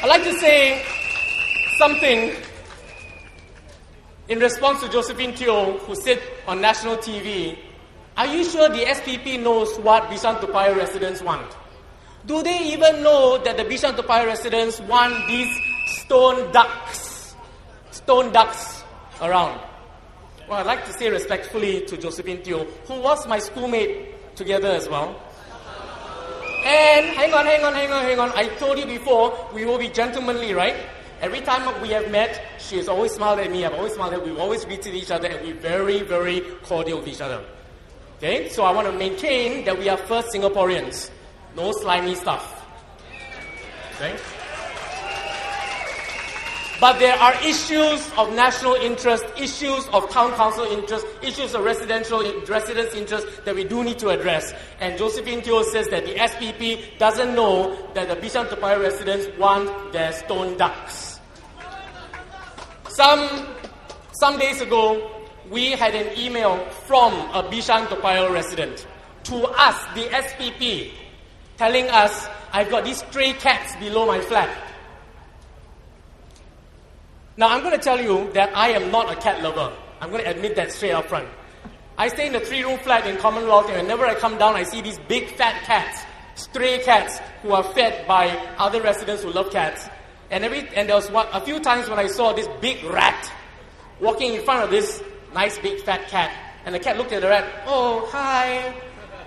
I'd like to say something in response to Josephine Teo, who said on national TV, are you sure the SPP knows what Bishan-Toa residents want? Do they even know that the Bishan-Toa residents want these stone ducks around? Well, I'd like to say respectfully to Josephine Teo, who was my schoolmate together as well. And hang on. I told you before, we will be gentlemanly, right? Every time we have met, she has always smiled at me, I've always smiled at her, we've always greeted each other, and we're very, very cordial with each other. Okay? So I want to maintain that we are first Singaporeans. No slimy stuff. Okay? But there are issues of national interest, issues of town council interest, issues of residents' interest that we do need to address. And Josephine Teo says that the SPP doesn't know that the Bishan-Toa residents want their stone ducks. Some days ago, we had an email from a Bishan-Toa resident to us, the SPP, telling us, I've got these stray cats below my flat. Now, I'm going to tell you that I am not a cat lover. I'm going to admit that straight up front. I stay in a 3-room flat in Commonwealth, and whenever I come down, I see these big fat cats, stray cats, who are fed by other residents who love cats. And there was a few times when I saw this big rat walking in front of this nice big fat cat. And the cat looked at the rat, oh, hi.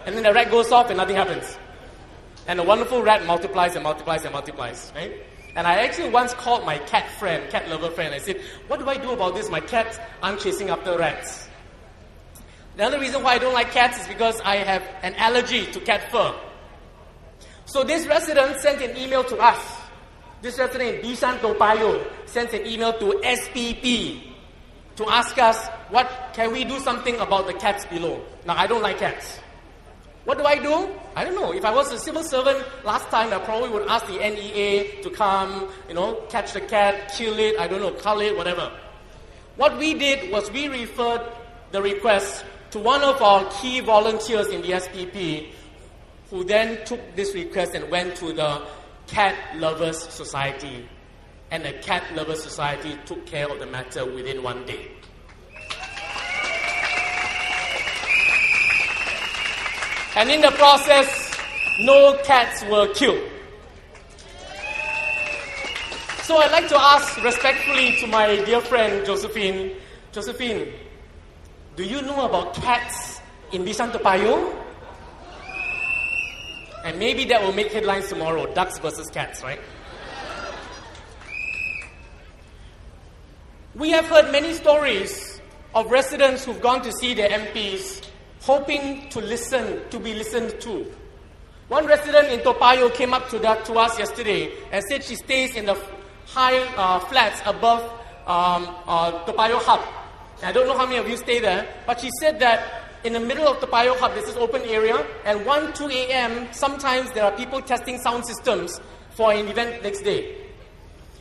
And then the rat goes off and nothing happens. And the wonderful rat multiplies and multiplies and multiplies, right? And I actually once called my cat lover friend. I said, what do I do about this? My cats aren't chasing after rats. The other reason why I don't like cats is because I have an allergy to cat fur. So this resident sent an email to us. This resident in Bishan-Toa sent an email to SPP to ask us, what can we do something about the cats below? Now, I don't like cats. What do? I don't know. If I was a civil servant last time, I probably would ask the NEA to come, catch the cat, kill it, cull it, whatever. What we did was we referred the request to one of our key volunteers in the SPP, who then took this request and went to the Cat Lovers Society. And the Cat Lovers Society took care of the matter within one day. And in the process, no cats were killed. So I'd like to ask respectfully to my dear friend Josephine, do you know about cats in Bishan-Toa? And maybe that will make headlines tomorrow, ducks versus cats, right? We have heard many stories of residents who've gone to see their MPs hoping to be listened to. One resident in Toa Payoh came up to us yesterday and said she stays in the high flats above Toa Payoh Hub. And I don't know how many of you stay there, but she said that in the middle of Toa Payoh Hub, there's this open area, and 1, 2 a.m., sometimes there are people testing sound systems for an event next day.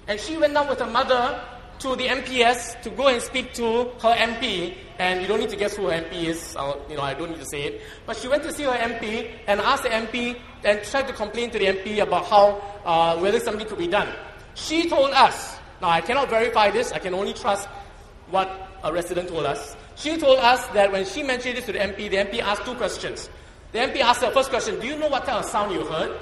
And she went down with her mother to the MPS to go and speak to her MP, and you don't need to guess who her MP is, I don't need to say it, but she went to see her MP and asked the MP and tried to complain to the MP about how, whether something could be done. She told us, now I cannot verify this, I can only trust what a resident told us. She told us that when she mentioned this to the MP asked 2 questions. The MP asked her first question, do you know what kind of sound you heard?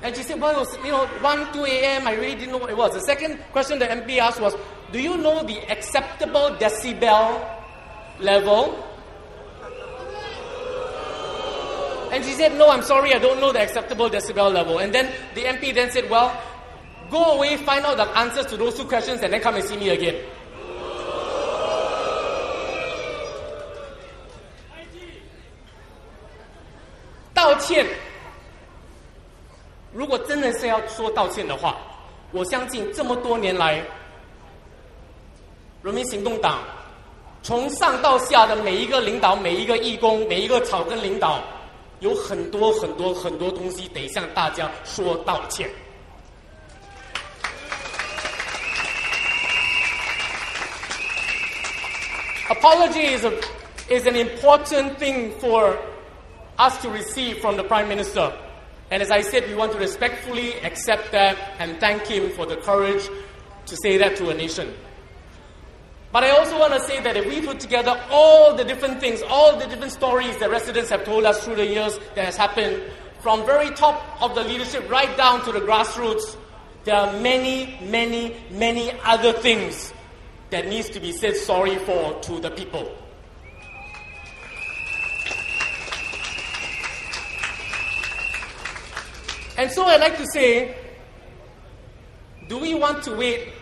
And she said, well, it was, 1, 2 a.m., I really didn't know what it was. The second question the MP asked was, do you know the acceptable decibel level? And she said, no, I'm sorry, I don't know the acceptable decibel level. And then the MP then said, well, go away, find out the answers to those 2 questions, and then come and see me again. Dao 如果真的是要说道歉的话，我相信这么多年来，人民行动党从上到下的每一个领导、每一个义工、每一个草根领导，有很多东西得向大家说道歉。Apology is an important thing for us to receive from the Prime Minister. And as I said, we want to respectfully accept that and thank him for the courage to say that to a nation. But I also want to say that if we put together all the different things, all the different stories that residents have told us through the years that has happened, from very top of the leadership right down to the grassroots, there are many, many, many other things that needs to be said sorry for to the people. And so I'd like to say, do we want to wait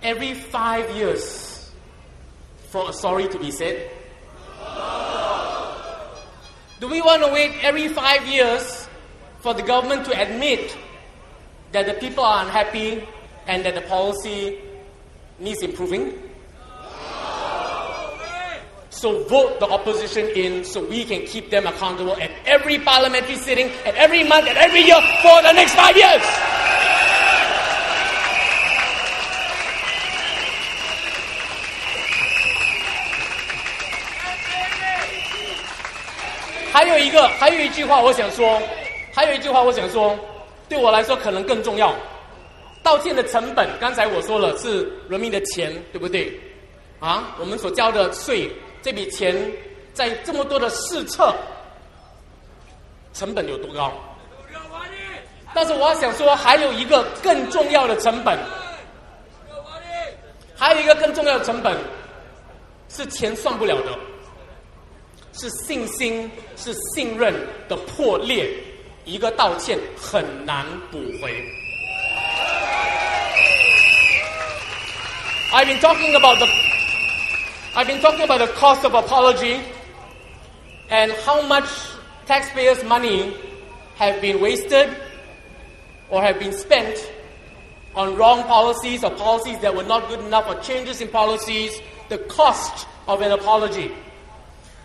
every 5 years for a sorry to be said? Do we want to wait every 5 years for the government to admit that the people are unhappy and that the policy needs improving? So vote the opposition in so we can keep them accountable at every parliamentary sitting, at every month, at every year for the next 5 years.还有一句话我想说，对我来说可能更重要。道歉的成本，刚才我说了是人民的钱，对不对？我们所交的税，这笔钱在这么多的试测，成本有多高？但是我想说，还有一个更重要的成本，是钱算不了的，是信心，是信任的破裂。一个道歉很难补回。I've been talking about the cost of apology and how much taxpayers' money have been wasted or have been spent on wrong policies or policies that were not good enough or changes in policies, the cost of an apology.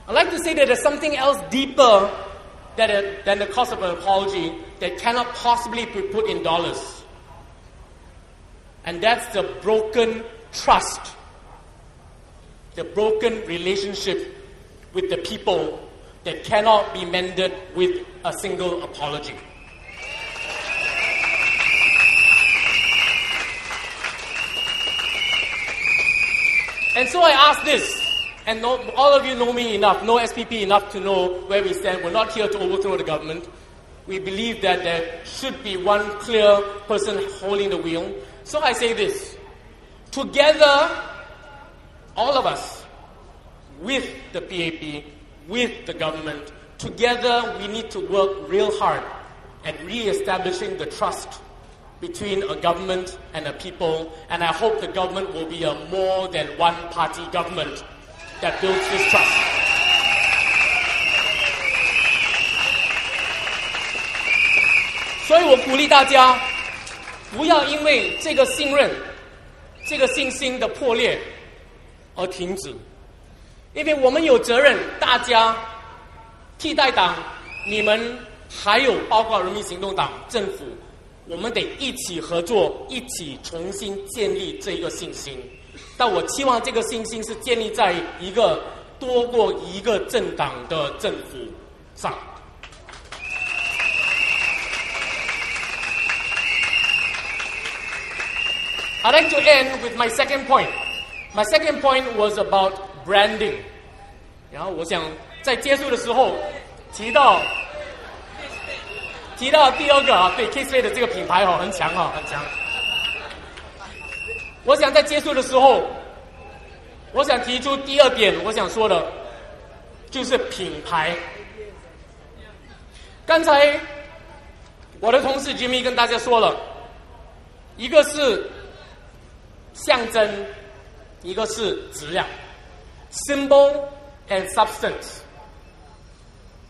I'd like to say that there's something else deeper than the cost of an apology that cannot possibly be put in dollars. And that's the broken trust, the broken relationship with the people that cannot be mended with a single apology. And so I ask this, and all of you know me enough, know SPP enough to know where we stand. We're not here to overthrow the government. We believe that there should be one clear person holding the wheel. So I say this, together, all of us, with the PAP, with the government, together we need to work real hard at re-establishing the trust between a government and a people, and I hope the government will be a more than one-party government that builds this trust. So 我鼓励大家，不要因为这个信任、这个信心的破裂而停止，因为我们有责任，大家替代党，你们还有包括人民行动党、政府，我们得一起合作，一起重新建立这个信心。但我期望这个信心是建立在一个多过一个政党的政府上。I'd like to end with my second point. My second point was about branding. 然后我想在结束的时候提到第二个对 K-Spray 的这个品牌很强很强。我想在结束的时候，我想提出第二点，我想说的就是品牌。刚才我的同事 Jimmy 跟大家说了，一个是象征，一个是质量 ，symbol and substance。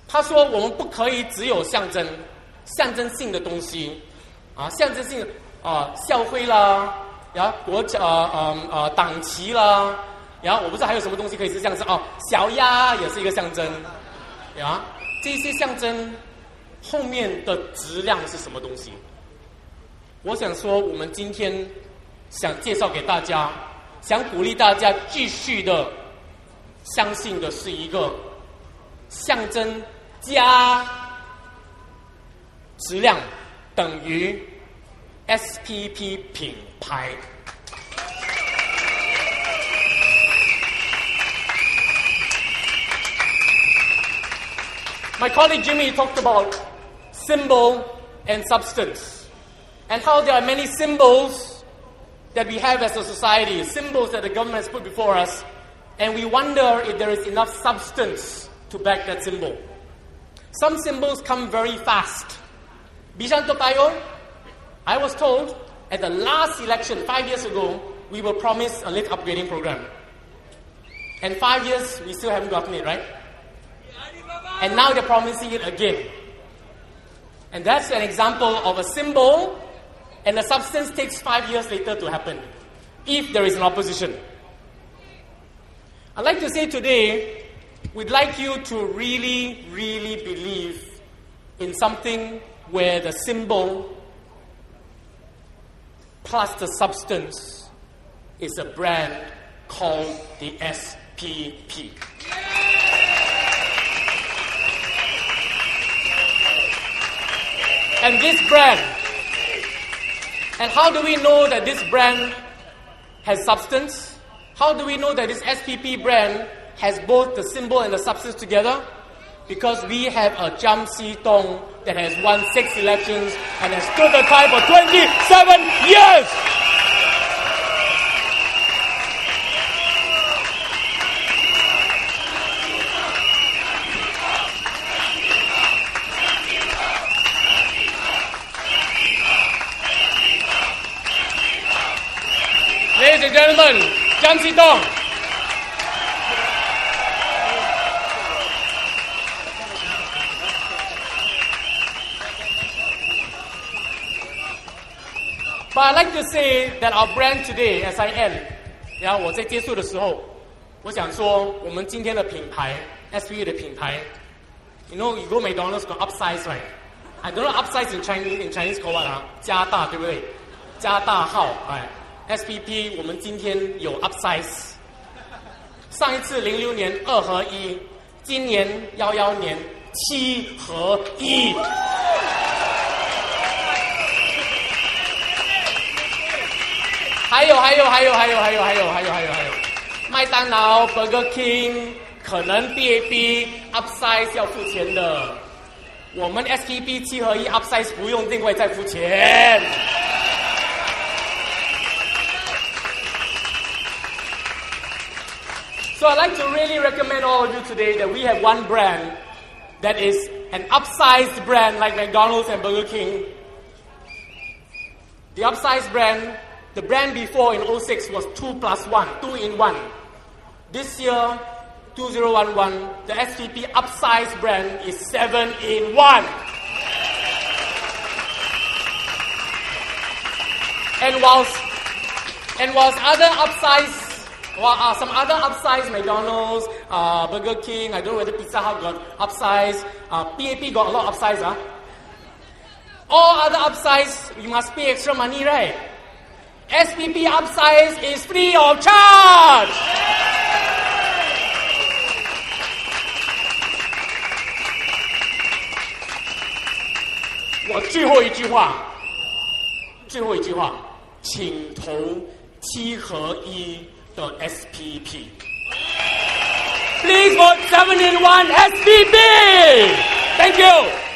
他说我们不可以只有象征性的东西象征性校徽啦。党旗啦，然后我不知道还有什么东西可以是象征小鸭也是一个象征，这些象征后面的质量是什么东西？我想说，我们今天想介绍给大家，想鼓励大家继续的相信的是一个象征加质量等于 SPP 品牌。My colleague Jimmy talked about symbol and substance, and how there are many symbols that we have as a society, symbols that the government has put before us, and we wonder if there is enough substance to back that symbol. Some symbols come very fast. Bishan-Toa Payoh, I was told at the last election 5 years ago, we were promised a lift upgrading program. And 5 years, we still haven't gotten it, right? And now they're promising it again. And that's an example of a symbol, and the substance takes 5 years later to happen, if there is an opposition. I'd like to say today, we'd like you to really, really believe in something where the symbol plus the substance is a brand called the SPP. And this brand, and how do we know that this brand has substance? How do we know that this SPP brand has both the symbol and the substance together? Because we have a Jam Si Tong that has won 6 elections and has stood the time for 27 years! Ladies and gentlemen, Jam Si Tong. But I'd like to say that our brand today, as I end, 然后我在结束的时候，我想说，我们今天的品牌 SPP 的品牌 ，you know, you go McDonald's got upsize, right? I don't know upsize in Chinese called what 啊？加大，对不对？加大号，哎。SPP 我们今天有 upsize， 上一次06年2合1，今年11年7合1。还有，麦当劳、Burger King 可能 BAB upsize 要付钱的，我们 SPP 7合1 upsize 不用另外再付钱。So I'd like to really recommend all of you today that we have one brand that is an upsized brand like McDonald's and Burger King. The upsized brand, the brand before in 06 was 2+1, 2 in 1. This year, 2011, the SPP upsized brand is 7 in 1. And whilst other upsized some other upsize McDonald's, Burger King, I don't know whether Pizza Hut got upsize, PAP got a lot of upsize. All other upsize, you must pay extra money, right? SPP upsize is free of charge! What 最后一句话，请投7合1的 SPP. Please vote 7 in 1 SPP! Thank you!